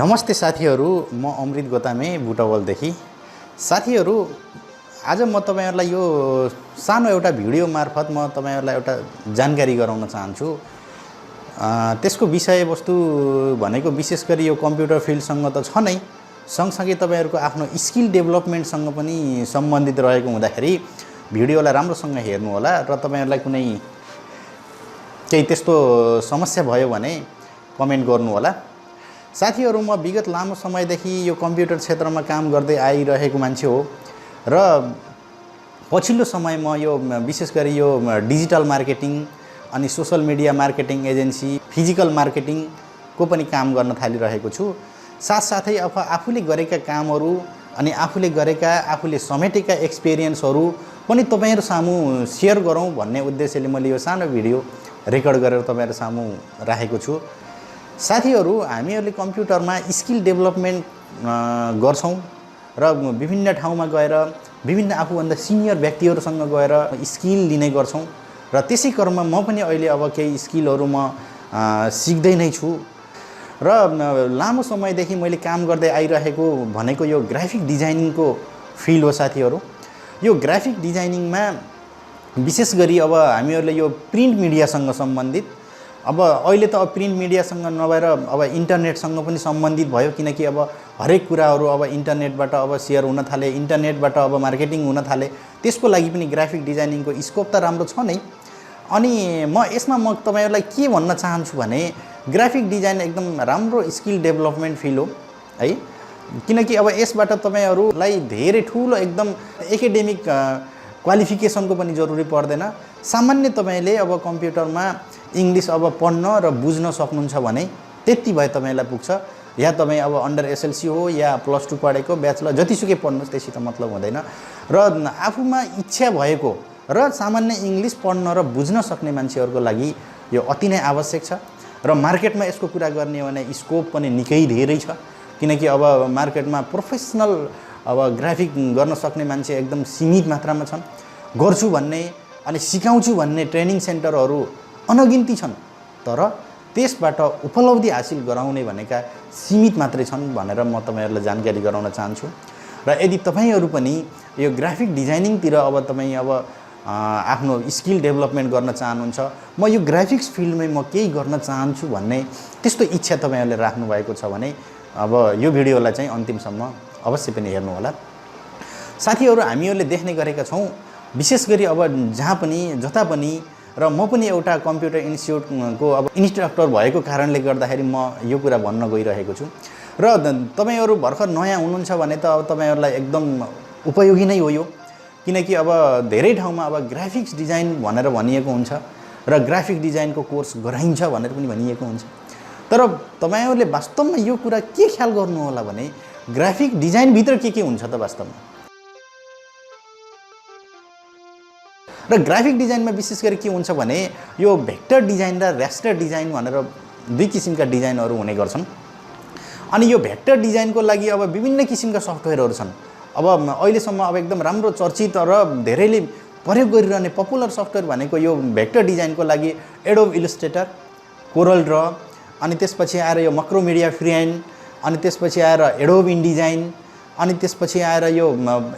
नमस्ते साथीहरू, म अमृत गोतामे बुटवलदेखि। साथीहरू, आज म तपाईहरुलाई यो सानो एउटा भिडियो मार्फत म तपाईहरुलाई एउटा जानकारी गराउन चाहन्छु। त्यसको विषयवस्तु भनेको विशेष गरी यो कम्प्युटर फिल्डसँग त छ नै, सँगसँगै तपाईहरुको आफ्नो स्किल डेभलपमेन्टसँग पनि सम्बन्धित रहेको हुँदाखेरि भिडियोलाई राम्रोसँग हेर्नु होला र तपाईहरुलाई कुनै केही त्यस्तो समस्या भयो भने कमेन्ट गर्नु होला। साथीहरू, म विगत लामो समयदेखि यो कम्प्युटर क्षेत्रमा काम गर्दै आइरहेको मान्छे हो र पछिल्लो समय म यो विशेष गरी यो डिजिटल मार्केटिङ अनि social media marketing agency, physical मार्केटिङको पनि काम गर्न थालिरहेको छु। साथसाथै अब आफूले गरेका कामहरू अनि आफूले समेटेका एक्सपिरियन्सहरू पनि तपाईहरु सामु शेयर गरौँ भन्ने उद्देश्यले मैले यो सानो भिडियो रेकर्ड गरेर तपाईहरु सामु राखेको छु। साथीहरू, हामीहरूले कम्प्युटरमा स्किल डेभलपमेन्ट गर्छौं र विभिन्न ठाउँमा गएर विभिन्न आफूभन्दा सिनियर व्यक्तिहरूसँग गएर स्किल लिने गर्छौं र त्यसै क्रममा म पनि अहिले अब केही स्किलहरू म सिक्दै नै छु र लामो समयदेखि मैले काम गर्दै आइरहेको भनेको यो ग्राफिक डिजाइनिङको फिल्ड हो। साथीहरू, यो ग्राफिक डिजाइनिङमा विशेष गरी अब हामीहरूले यो प्रिन्ट मिडियासँग सम्बन्धित, अब अहिले त प्रिन्ट मिडियासँग नभएर अब इन्टरनेटसँग पनि सम्बन्धित भयो, किनकि अब हरेक कुराहरू अब इन्टरनेटबाट अब शेयर हुन थाले, इन्टरनेटबाट अब मार्केटिङ हुन थाले। त्यसको लागि पनि ग्राफिक डिजाइनिङको स्कोप त राम्रो छ नै। अनि म यसमा तपाईहरुलाई के भन्न चाहन्छु भने ग्राफिक डिजाइन एकदम राम्रो स्किल डेभलपमेन्ट फिल्ड हो है, किनकि अब यसबाट तपाईहरुलाई धेरै ठूलो एकदम एकाडेमिक क्वालिफिकेसनको पनि जरुरी पर्दैन। सामान्य तपाईले अब कम्प्युटरमा इंग्लिश अब पढ्न र बुझ्न सक्नुहुन्छ भने त्यति भए तपाईलाई पुग्छ। या तपाई अब अन्डर एसएलसी हो या +2 पढेको, ब्याचलर जतिसुकै पढ्नुस् त्यसैले मतलब हुँदैन र आफूमा इच्छा भएको र सामान्य इंग्लिश पढ्न र बुझ्न सक्ने मान्छेहरुको लागि यो अति नै आवश्यक छ र मार्केटमा यसको कुरा गर्ने हो भने स्कोप पनि निकै धेरै छ, किनकि अब मार्केटमा प्रोफेसनल अब ग्राफिक गर्न सक्ने मान्छे एकदम सीमित मात्रामा छन्। गर्छु भन्ने अनि सिकाउँछु भन्ने ट्रेनिङ सेन्टरहरू अनगिन्ती छन्, तर त्यसबाट उपलब्धि हासिल गराउने भनेका सीमित मात्रै छन् भनेर म तपाईहरुलाई जानकारी गराउन चाहन्छु। र यदि तपाईहरु पनि यो ग्राफिक डिजाइनिङतिर अब तपाई अब आफ्नो स्किल डेभलपमेन्ट गर्न चाहनुहुन्छ, म यो ग्राफिक्स फिल्डमै म केही गर्न चाहन्छु भन्ने त्यस्तो इच्छा तपाईहरुले राख्नु भएको छ भने अब यो भिडियोलाई चाहिँ अन्तिमसम्म अवश्य पनि हेर्नु होला। साथीहरु, हामीहरूले देख्ने गरेका छौं विशेष गरी अब जहाँ पनि जता पनि, र म पनि एउटा कम्प्युटर इन्स्टिट्युटको अब इन्स्ट्रक्टर भएको कारणले गर्दाखेरि म यो कुरा भन्न गइरहेको छु। र तपाईहरु भर्खर नयाँ हुनुहुन्छ भने त अब तपाईहरुलाई एकदम उपयोगी नै हो यो, किनकि अब धेरै ठाउँमा अब ग्राफिक्स डिजाइन भनेर भनिएको हुन्छ र ग्राफिक डिजाइनको कोर्स गराइन्छ भनेर पनि भनिएको हुन्छ। तर तपाईहरुले वास्तवमा यो कुरा के ख्याल गर्नु होला भने ग्राफिक डिजाइन भित्र के हुन्छ त वास्तवमा। र ग्राफिक डिजाइनमा विशेष गरी के हुन्छ भने यो भेक्टर डिजाइन र रास्टर डिजाइन भनेर दुई किसिमका डिजाइनहरू हुने गर्छन्। अनि यो भेक्टर डिजाइनको लागि अब विभिन्न किसिमका सफ्टवेयरहरू छन्। अब अहिलेसम्म अब एकदम राम्रो चर्चित र धेरैले प्रयोग गरिरहने पपुलर सफ्टवेयर भनेको यो भेक्टर डिजाइनको लागि एडोब इलस्ट्रेटर, कोरल ड्र, अनि त्यसपछि आएर यो मैक्रोमेडिया फ्रीहैन्ड, अनि त्यसपछि आएर एडोब इनडिजाइन, अनि त्यसपछि आएर यो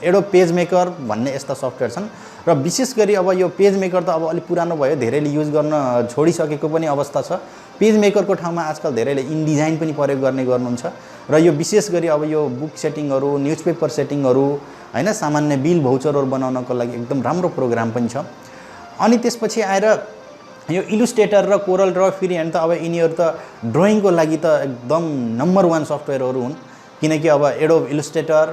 एडोब पेज मेकर भन्ने यस्ता सफ्टवेयर छन्। र विशेष गरी अब यो पेज मेकर त अब अलि पुरानो भयो, धेरैले युज गर्न छोडिसकेको पनि अवस्था छ। पेज मेकरको ठाउँमा आजकल धेरैले इनडिजाइन पनि प्रयोग गर्ने गर्नुहुन्छ र यो विशेष गरी अब यो बुक सेटिङहरू, न्यूजपेपर सेटिङहरू हैन, सामान्य बिल भाउचरहरू बनाउनको लागि एकदम राम्रो प्रोग्राम पनि छ। अनि त्यसपछि आएर यो इलस्ट्रेटर र कोरल ड्र फ्रीहैन्ड त अब यिनीहरू त ड्रइङको लागि त एकदम नम्बर 1 सफ्टवेयरहरू हुन्, किनकि अब एडोब इलस्ट्रेटर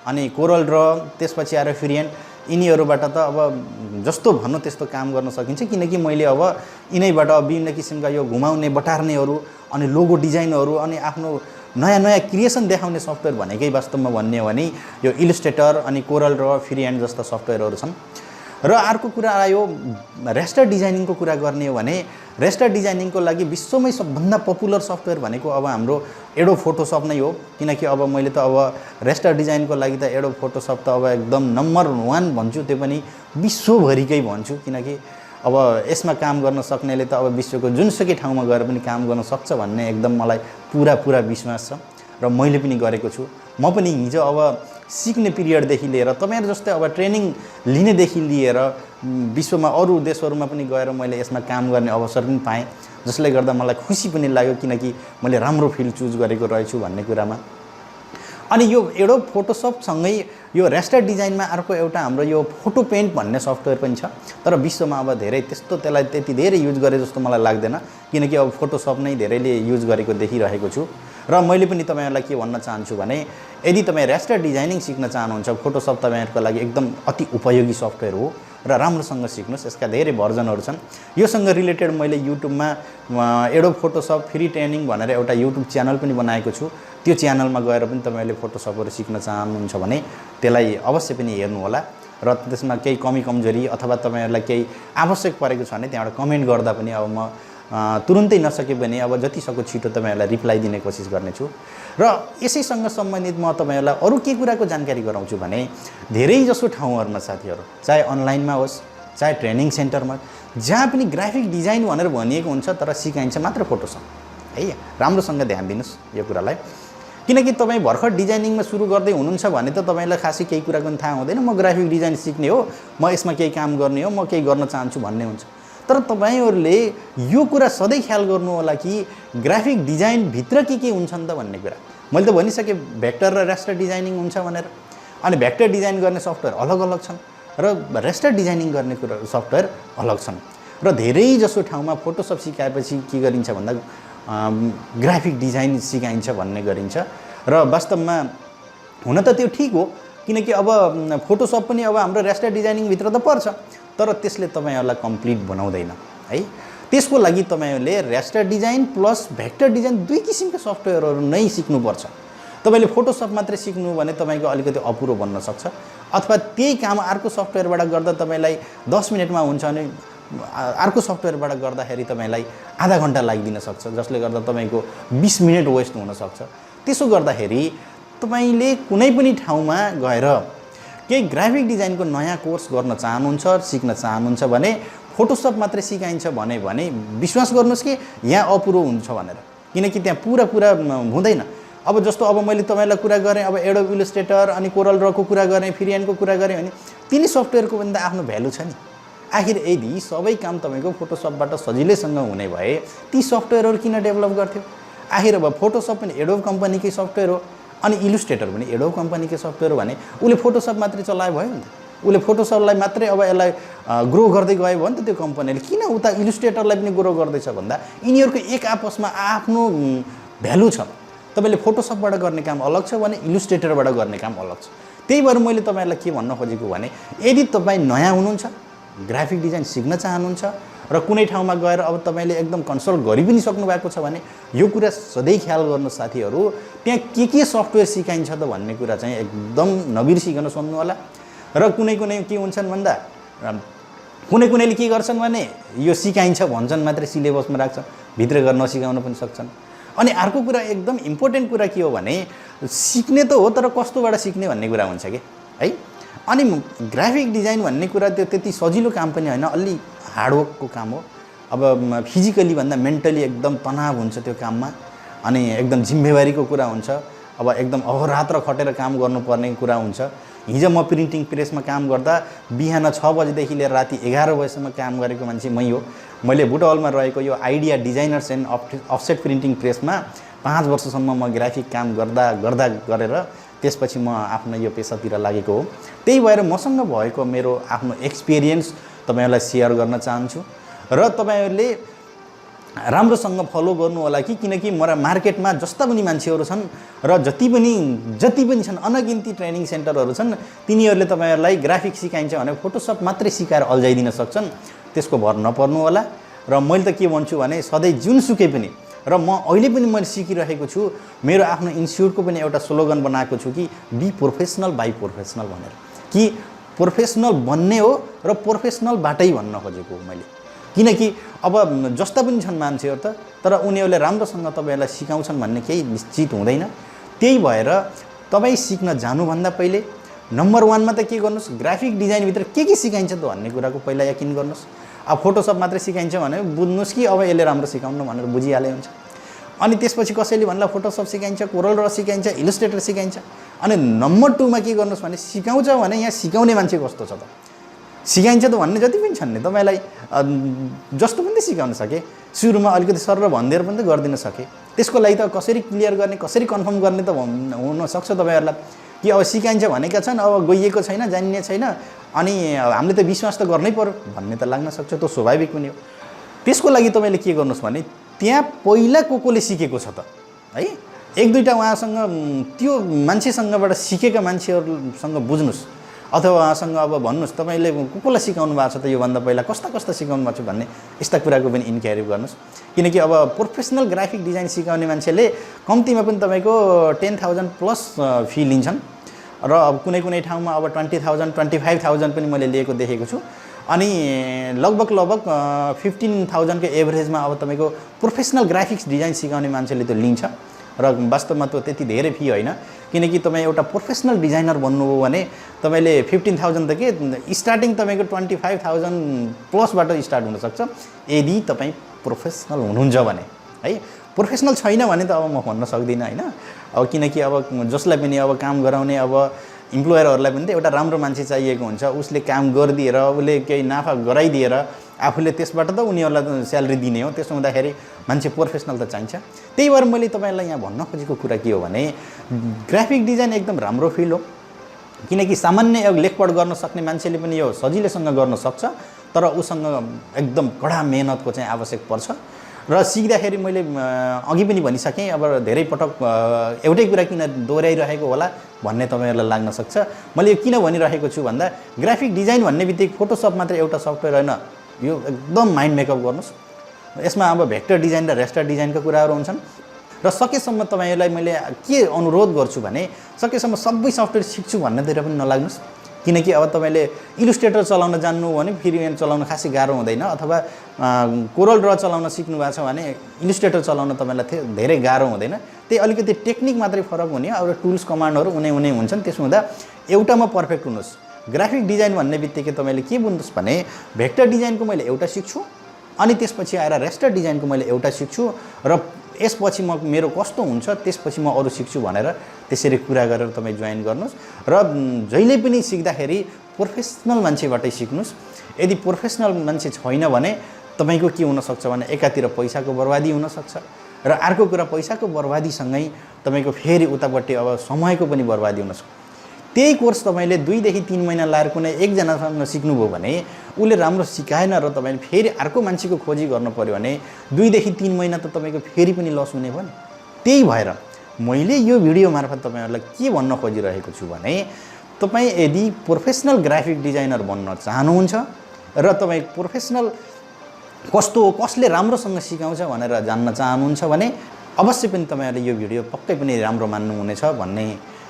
अनि कोरल ड्र त्यसपछि आएर फ्रीहैन्ड यिनीहरूबाट त अब जस्तो भन्नु त्यस्तो काम गर्न सकिन्छ, किनकि मैले अब यिनैबाट विभिन्न किसिमका यो घुमाउने बटार्नेहरू अनि लोगो डिजाइनहरू अनि आफ्नो नयाँ नयाँ क्रिएसन देखाउने सफ्टवेयर भनेकै वास्तवमा भन्ने हो भने यो इलस्ट्रेटर अनि कोरल ड्र फ्रीहैन्ड जस्ता सफ्टवेयरहरू छन्। र अर्को कुरा आयो रास्टर डिजाइनिङको कुरा गर्ने हो भने रास्टर डिजाइनिङको लागि विश्वमै सबभन्दा पपुलर सफ्टवेयर भनेको अब हाम्रो एडोब फोटोसप नै हो, किनकि अब मैले त अब रास्टर डिजाइनको लागि त एडोब फोटोसप त अब एकदम नम्बर 1 भन्छु, त्यो पनि विश्वभरिकै भन्छु, किनकि अब यसमा काम गर्न सक्नेले त अब विश्वको जुनसुकै ठाउँमा गएर पनि काम गर्न सक्छ भन्ने एकदम मलाई पूरा विश्वास छ। र मैले पनि गरेको छु। म पनि हिजो अब सिक्ने पिरियडदेखि लिएर तपाईँहरू जस्तै अब ट्रेनिङ लिनेदेखि लिएर विश्वमा अरू देशहरूमा पनि गएर मैले यसमा काम गर्ने अवसर पनि पाएँ, जसले गर्दा मलाई खुसी पनि लाग्यो किनकि मैले राम्रो फिल्ड चुज गरेको रहेछु भन्ने कुरामा। अनि यो एउटा फोटोसपसँगै यो रेस्टर डिजाइनमा अर्को एउटा हाम्रो यो फोटो पेन्ट भन्ने सफ्टवेयर पनि छ, तर विश्वमा अब धेरै त्यसलाई त्यति धेरै युज गरे जस्तो मलाई लाग्दैन किनकि अब फोटोसप नै धेरैले युज गरेको देखिरहेको छु। र मैले पनि तपाईँहरूलाई के भन्न चाहन्छु भने यदि तपाईँ रेस्टर डिजाइनिङ सिक्न चाहनुहुन्छ, फोटोसप तपाईँहरूको लागि एकदम अति उपयोगी सफ्टवेयर हो र राम्रोसँग सिक्नुहोस्। यसका धेरै भर्जनहरू छन्। योसँग रिलेटेड मैले युट्युबमा एडोब फोटोसप फ्री ट्रेनिङ भनेर एउटा युट्युब च्यानल पनि बनाएको छु। त्यो च्यानलमा गएर पनि तपाईँले फोटोसपहरू सिक्न चाहनुहुन्छ भने त्यसलाई अवश्य पनि हेर्नु होला र त्यसमा केही कमी कमजोरी अथवा तपाईँहरूलाई केही आवश्यक परेको छ भने त्यहाँबाट कमेन्ट गर्दा पनि अब म तुरुन्तै नसके पनि अब जतिसक्दो छिटो तपाईँहरूलाई रिप्लाई दिने कोसिस गर्नेछु। र यसैसँग सम्बन्धित म तपाईँहरूलाई अरू के कुराको जानकारी गराउँछु भने धेरैजसो ठाउँहरूमा साथीहरू, चाहे अनलाइनमा होस् चाहे ट्रेनिङ सेन्टरमा, जहाँ पनि ग्राफिक डिजाइन भनेर भनिएको हुन्छ तर सिकाइन्छ मात्र फोटोसप है। राम्रोसँग ध्यान दिनुहोस् यो कुरालाई, किनकि तपाईँ भर्खर डिजाइनिङमा सुरु गर्दै हुनुहुन्छ भने त तपाईँलाई खासै केही कुराको पनि थाहा हुँदैन। म ग्राफिक डिजाइन सिक्ने हो, म यसमा केही काम गर्ने हो, म केही गर्न चाहन्छु भन्ने हुन्छ। तर तपाईँहरूले यो कुरा सधैँ ख्याल गर्नु होला कि ग्राफिक डिजाइनभित्र के हुन्छन् त भन्ने कुरा। मैले त भनिसकेँ भेक्टर र रेस्टर डिजाइनिङ हुन्छ भनेर। अनि भेक्टर डिजाइन गर्ने सफ्टवेयर अलग अलग छन् र रेस्टर डिजाइनिङ गर्ने कुरा सफ्टवेयर अलग छन्। र धेरैजसो ठाउँमा फोटोसप सिकाएपछि के गरिन्छ भन्दा ग्राफिक डिजाइन सिकाइन्छ भन्ने गरिन्छ। र वास्तवमा हुन त त्यो ठिक हो किनकि अब फोटोसप पनि अब हाम्रो रेस्टर डिजाइनिङभित्र त पर्छ, तर त्यसले तपाईँहरूलाई कम्प्लिट बनाउँदैन है। त्यसको लागि तपाईँहरूले raster design plus vector design दुई किसिमका सफ्टवेयरहरू नै सिक्नुपर्छ। तपाईँले फोटोसप मात्रै सिक्नु भने तपाईँको अलिकति अपुरो बन्न सक्छ, अथवा त्यही काम अर्को सफ्टवेयरबाट गर्दा तपाईँलाई 10 मिनटमा हुन्छ भने अर्को सफ्टवेयरबाट गर्दाखेरि तपाईँलाई आधा घन्टा लाग्दिन सक्छ, जसले गर्दा तपाईँको 20 मिनट वेस्ट हुनसक्छ। त्यसो गर्दाखेरि तपाईँले कुनै पनि ठाउँमा गएर केही ग्राफिक डिजाइनको नयाँ कोर्स गर्न चाहनुहुन्छ, सिक्न चाहनुहुन्छ भने फोटोसप मात्रै सिकाइन्छ भने विश्वास गर्नुहोस् कि यहाँ अपुरो हुन्छ भनेर, किनकि त्यहाँ पुरा हुँदैन। अब जस्तो अब मैले तपाईँलाई कुरा गरेँ, अब एडोब इलस्ट्रेटर अनि कोरल ड्रको कुरा गरेँ, फ्रीह्यान्डको कुरा गरेँ भने तिनी सफ्टवेयरको पनि त आफ्नो भ्यालु छ नि। आखिर यदि सबै काम तपाईँको फोटोसपबाट सजिलैसँग हुने भए ती सफ्टवेयरहरू किन डेभलप गर्थ्यो? आखिर अब फोटोसप पनि एडोब कम्पनीकै सफ्टवेयर हो अनि इलस्ट्रेटर पनि एडोब कम्पनीकै सफ्टवेयर हो भने उसले फोटोसप मात्रै चलायो भयो नि त। उसले फोटोसपलाई मात्रै अब यसलाई ग्रो गर्दै गयो भने त त्यो कम्पनीले किन उता इलस्ट्रेटरलाई पनि ग्रो गर्दैछ भन्दा यिनीहरूको एक आपसमा आफ्नो भ्यालु छ। तपाईँले फोटोसपबाट गर्ने काम अलग छ भने इलस्ट्रेटरबाट गर्ने काम अलग छ। त्यही भएर मैले तपाईँहरूलाई के भन्न खोजेको भने यदि तपाईँ नयाँ हुनुहुन्छ, ग्राफिक डिजाइन सिक्न चाहनुहुन्छ र कुनै ठाउँमा गएर अब तपाईँले एकदम कन्सल्ट गरि पनि सक्नु भएको छ भने यो कुरा सधैँ ख्याल गर्नु साथीहरू, त्यहाँ के सफ्टवेयर सिकाइन्छ त भन्ने कुरा चाहिँ एकदम नबिर्सिकन सुन्नु होला। र कुनै के हुन्छन् भन्दा कुनैले के गर्छन् भने यो सिकाइन्छ भन्छन् मात्रै सिलेबसमा राख्छन्, भित्र गएर नसिकाउन पनि सक्छन्। अनि अर्को कुरा एकदम इम्पोर्टेन्ट कुरा के हो भने सिक्ने त हो तर कस्तोबाट सिक्ने भन्ने कुरा हुन्छ कि है। अनि ग्राफिक डिजाइन भन्ने कुरा त्यो त्यति सजिलो काम पनि होइन, अलि हार्डवर्कको काम हो। अब फिजिकली भन्दा मेन्टली एकदम तनाव हुन्छ त्यो काममा, अनि एकदम जिम्मेवारीको कुरा हुन्छ। अब एकदम अहोरात्र खटेर काम गर्नुपर्ने कुरा हुन्छ। हिजो म प्रिन्टिङ प्रेसमा काम गर्दा बिहान 6 बजेदेखि लिएर राति 11 बजेसम्म काम गरेको मान्छे मै हो। मैले बुटवलमा रहेको यो idea designers and offset printing प्रेसमा 5 वर्षसम्म म ग्राफिक काम गरेर त्यसपछि म आफ्नो यो पेसातिर लागेको हो। त्यही भएर मसँग भएको मेरो आफ्नो एक्सपिरियन्स तपाईहरुलाई सेयर गर्न चाहन्छु र तपाईहरुले राम्रोसँग फलो गर्नु होला कि किनकि मार्केटमा जस्ता पनि मान्छेहरु छन् र जति पनि छन् अनगिन्ती ट्रेनिङ सेन्टरहरु छन्, तिनीहरुले तपाईहरुलाई ग्राफिक सिकाइन्छ भने फोटोसप मात्रै सिकाएर अल्झाइदिन सक्छन्। त्यसको भर नपर्नु होला। र मैले त के भन्छु भने सधैँ जुनसुकै पनि र म अहिले पनि मैले सिकिरहेको छु। मेरो आफ्नो इन्स्टिट्युटको पनि एउटा स्लोगन बनाएको छु कि बी प्रोफेसनल बाई प्रोफेसनल भनेर, कि प्रोफेसनल बन्ने हो र प्रोफेसनल बाटै भन्न खोजेको हो मैले। किनकि अब जस्ता पनि छन् मान्छेहरु त, तर उनीहरुले राम्रोसँग तपाईहरुलाई सिकाउँछन् भन्ने केही निश्चित हुँदैन। त्यही भएर तपाई सिक्न जानुभन्दा पहिले नम्बर 1 मा त के गर्नुस्, ग्राफिक डिजाइन भित्र के सिकाइन्छ त भन्ने कुराको पहिला यकिन गर्नुस्। अब फोटोसप मात्रै सिकाइन्छ भने बुझ्नुस् कि अब यसले राम्रो सिकाउनु भनेर बुझिहाले हुन्छ। अनि त्यसपछि कसैले भन्ला फोटोसप सिकाइन्छ, कोरल ड्र सिकाइन्छ, इलस्ट्रेटर सिकाइन्छ। अनि नम्बर 2 मा के गर्नुहोस् भने सिकाउँछ भने यहाँ सिकाउने मान्छे कस्तो छ त? सिकाइन्छ त भन्ने जति पनि छन् नि तपाईँलाई जस्तो पनि त सिकाउन सके, सुरुमा अलिकति सर भनिदिएर पनि त गरिदिन सके। त्यसको लागि त कसरी क्लियर गर्ने, कसरी कन्फर्म गर्ने त हुनसक्छ तपाईँहरूलाई कि अब सिकाइन्छ भनेका छन्, अब गइएको छैन, जानिने छैन, अनि हामीले त विश्वास त गर्नै पर्यो भन्ने त लाग्न सक्छ, त्यो स्वाभाविक पनि हो। त्यसको लागि तपाईँले के गर्नुहोस् भने त्यहाँ पहिला कोले सिकेको छ त है, एक दुईवटा उहाँसँग त्यो मान्छेसँगबाट सिकेका मान्छेहरूसँग बुझ्नुहोस्, अथवा उहाँसँग अब भन्नुहोस् तपाईँले कोलाई सिकाउनु भएको छ त योभन्दा पहिला कस्ता कस्ता सिकाउनु भएको छ भन्ने यस्ता कुराको पनि इन्क्वायरी गर्नुहोस्। किनकि अब प्रोफेसनल ग्राफिक डिजाइन सिकाउने मान्छेले कम्तीमा पनि तपाईँको 10,000 प्लस फी लिन्छन् र अब कुनै कुनै ठाउँमा अब 20,000 25,000 पनि मैले लिएको देखेको छु। अनि लगभग 15,000 को एभरेजमा अब तपाईँको प्रोफेसनल ग्राफिक्स डिजाइन सिकाउने मान्छेले त्यो लिन्छ र वास्तवमा त्यो त्यति धेरै फी होइन। किनकि तपाईँ एउटा प्रोफेसनल डिजाइनर बन्नुभयो भने तपाईँले 15,000 त के स्टार्टिङ तपाईँको 25,000 प्लसबाट स्टार्ट हुनसक्छ यदि तपाईँ प्रोफेसनल हुनुहुन्छ भने है। प्रोफेसनल छैन भने त अब म भन्न सक्दिनँ होइन। अब किनकि अब जसलाई पनि अब काम गराउने अब इम्प्लोयरहरूलाई पनि त एउटा राम्रो मान्छे चाहिएको हुन्छ, उसले काम गरिदिएर उसले केही नाफा गराइदिएर आफूले त्यसबाट त उनीहरूलाई स्यालेरी दिने हो। त्यसो हुँदाखेरि मान्छे प्रोफेसनल त चाहिन्छ। त्यही भएर मैले तपाईँलाई यहाँ भन्न खोजेको कुरा के हो भने ग्राफिक डिजाइन एकदम राम्रो फिल्ड हो, किनकि सामान्य लेखपढ गर्न सक्ने मान्छेले पनि यो सजिलैसँग गर्न सक्छ, तर उसँग एकदम कडा मेहनतको चाहिँ आवश्यक पर्छ। र सिक्दाखेरि मैले अघि पनि भनिसकेँ, अब धेरै पटक एउटै कुरा किन दोहोऱ्याइरहेको होला भन्ने तपाईँहरूलाई लाग्न सक्छ। मैले यो किन भनिरहेको छु भन्दा ग्राफिक डिजाइन भन्ने बित्तिकै फोटोसप मात्र एउटा सफ्टवेयर होइन, यो एकदम माइन्ड मेकअप गर्नुहोस्। यसमा अब भेक्टर डिजाइन र रेस्टर डिजाइनका कुराहरू हुन्छन् र सकेसम्म तपाईँहरूलाई मैले के अनुरोध गर्छु भने सकेसम्म सबै सफ्टवेयर सिक्छु भन्नेतिर पनि नलाग्नुहोस्। किनकि अब तपाईँले इलस्ट्रेटर चलाउन जान्नु भने फ्रीह्यान्ड चलाउन खासै गाह्रो हुँदैन, अथवा कोरल ड्र चलाउन सिक्नु भएको छ भने इलस्ट्रेटर चलाउन तपाईँलाई धेरै गाह्रो हुँदैन। त्यही अलिकति टेक्निक मात्रै फरक हुने, अब टुल्स कमान्डहरू उनै हुन्छन्। त्यसो हुँदा एउटामा पर्फेक्ट हुनुहोस्। ग्राफिक डिजाइन भन्ने बित्तिकै तपाईँले के बुझ्नुहोस् भने भेक्टर डिजाइनको मैले एउटा सिक्छु, अनि त्यसपछि आएर रेस्टर डिजाइनको मैले एउटा सिक्छु र यसपछि मेरो कस्तो हुन्छ त्यसपछि म अरू सिक्छु भनेर त्यसरी कुरा गरेर तपाईँ जोइन गर्नुहोस्। र जहिले पनि सिक्दाखेरि प्रोफेसनल मान्छेबाटै सिक्नुहोस्। यदि प्रोफेसनल मान्छे छैन भने तपाईँको के हुनसक्छ भने एकातिर पैसाको बर्बादी हुनसक्छ र अर्को कुरा पैसाको बर्बादीसँगै तपाईँको फेरि उतापट्टि अब समयको पनि बर्बादी हुनसक्छ। त्यही कोर्स तपाईँले 2 देखि 3 महिना लाएर कुनै एकजनासँग सिक्नुभयो भने उसले राम्रो सिकाएन र तपाईँले फेरि अर्को मान्छेको खोजी गर्नु पर्यो भने 2 देखि 3 महिना त तपाईँको फेरि पनि लस हुने भयो नि। त्यही भएर मैले यो भिडियो मार्फत तपाईँहरूलाई के भन्न खोजिरहेको छु भने तपाईँ यदि प्रोफेसनल ग्राफिक डिजाइनर बन्न चाहनुहुन्छ र तपाईँ प्रोफेसनल कस्तो हो, कसले राम्रोसँग सिकाउँछ भनेर जान्न चाहनुहुन्छ भने अवश्य पनि तपाईँहरूले यो भिडियो पक्कै पनि राम्रो मान्नुहुनेछ भन्ने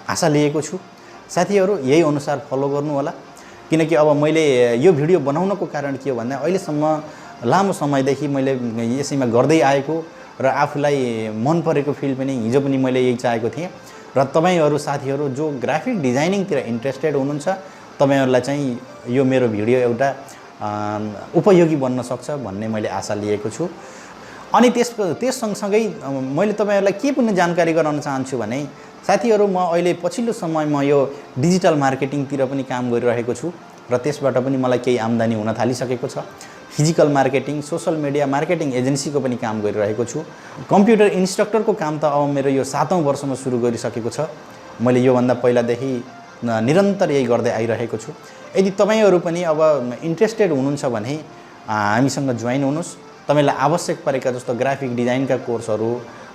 आशा लिएको छु। साथीहरू यही अनुसार फलो गर्नु होला, किनकि अब मैले यो भिडियो बनाउनको कारण के हो भन्दा अहिलेसम्म लामो समयदेखि मैले यसैमा गर्दै आएको र आफूलाई मन परेको फिल्ड पनि हिजो पनि मैले यही चाहेको थिएँ। र तपाईँहरू साथीहरू जो ग्राफिक डिजाइनिङतिर इन्ट्रेस्टेड हुनुहुन्छ तपाईँहरूलाई चाहिँ यो मेरो भिडियो एउटा उपयोगी बन्न सक्छ भन्ने मैले आशा लिएको छु। अनि त्यस सँगसँगै मैले तपाईँहरूलाई के पनि जानकारी गराउन चाहन्छु भने साथीहरू म अहिले पछिल्लो समयमा यो डिजिटल मार्केटिङतिर पनि काम गरिरहेको छु र त्यसबाट पनि मलाई केही आम्दानी हुन थालिसकेको छ। Physical marketing, social media marketing एजेन्सीको पनि काम गरिरहेको छु। कम्प्युटर इन्स्ट्रक्टरको काम त अब मेरो यो 7औं वर्षमा सुरु गरिसकेको छ। मैले योभन्दा पहिलादेखि निरन्तर यही गर्दै आइरहेको छु। यदि तपाईँहरू पनि अब इन्ट्रेस्टेड हुनुहुन्छ भने हामीसँग जोइन हुनुहोस्। तपाईँलाई आवश्यक परेका जस्तो ग्राफिक डिजाइनका कोर्सहरू,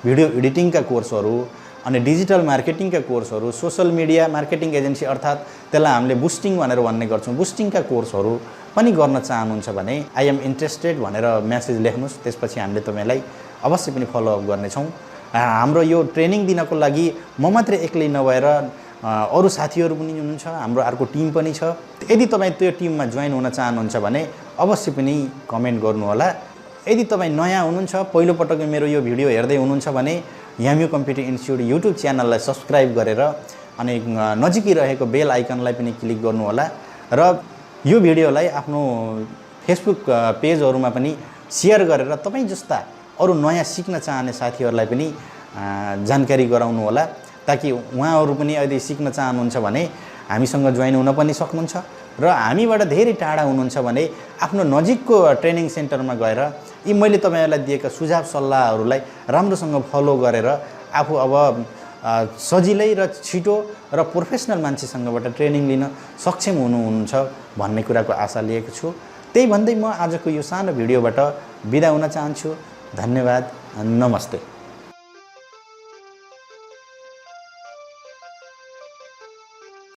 भिडियो एडिटिङका कोर्सहरू, अनि डिजिटल मार्केटिङका कोर्सहरू, सोशल मिडिया मार्केटिङ एजेन्सी अर्थात् त्यसलाई हामीले बुस्टिङ भनेर भन्ने गर्छौँ, बुस्टिङका कोर्सहरू पनि गर्न चाहनुहुन्छ भने आई एम इन्ट्रेस्टेड भनेर मेसेज लेख्नुहोस्। त्यसपछि हामीले तपाईँलाई अवश्य पनि फलोअप गर्नेछौँ। हाम्रो यो ट्रेनिङ दिनको लागि म मात्रै एक्लै नभएर अरू साथीहरू पनि हुनुहुन्छ, हाम्रो अर्को टिम पनि छ। यदि तपाईँ त्यो टिममा जोइन हुन चाहनुहुन्छ भने अवश्य पनि कमेन्ट गर्नुहोला। यदि तपाईँ नयाँ हुनुहुन्छ, पहिलोपटक मेरो यो भिडियो हेर्दै हुनुहुन्छ भने याम्यू कम्प्युटर इन्स्टिट्युट युट्युब च्यानललाई सब्सक्राइब गरेर अनि नजिकै रहेको बेल आइकनलाई पनि क्लिक गर्नुहोला र यो भिडियोलाई आफ्नो फेसबुक पेजहरूमा पनि सेयर गरेर तपाईँ जस्ता अरू नयाँ सिक्न चाहने साथीहरूलाई पनि जानकारी गराउनु होला, ताकि उहाँहरू पनि यदि सिक्न चाहनुहुन्छ भने हामीसँग जोइन हुन पनि सक्नुहुन्छ र हामीबाट धेरै टाढा हुनुहुन्छ भने आफ्नो नजिकको ट्रेनिङ सेन्टरमा गएर यी मैले तपाईँहरूलाई दिएका सुझाव सल्लाहहरूलाई राम्रोसँग फलो गरेर आफू अब सजिलै र छिटो र प्रोफेसनल मान्छेसँगबाट ट्रेनिङ लिन सक्षम हुनुहुन्छ भन्ने कुराको आशा लिएको छु। त्यही भन्दै म आजको यो सानो भिडियोबाट बिदा हुन चाहन्छु। धन्यवाद, नमस्ते।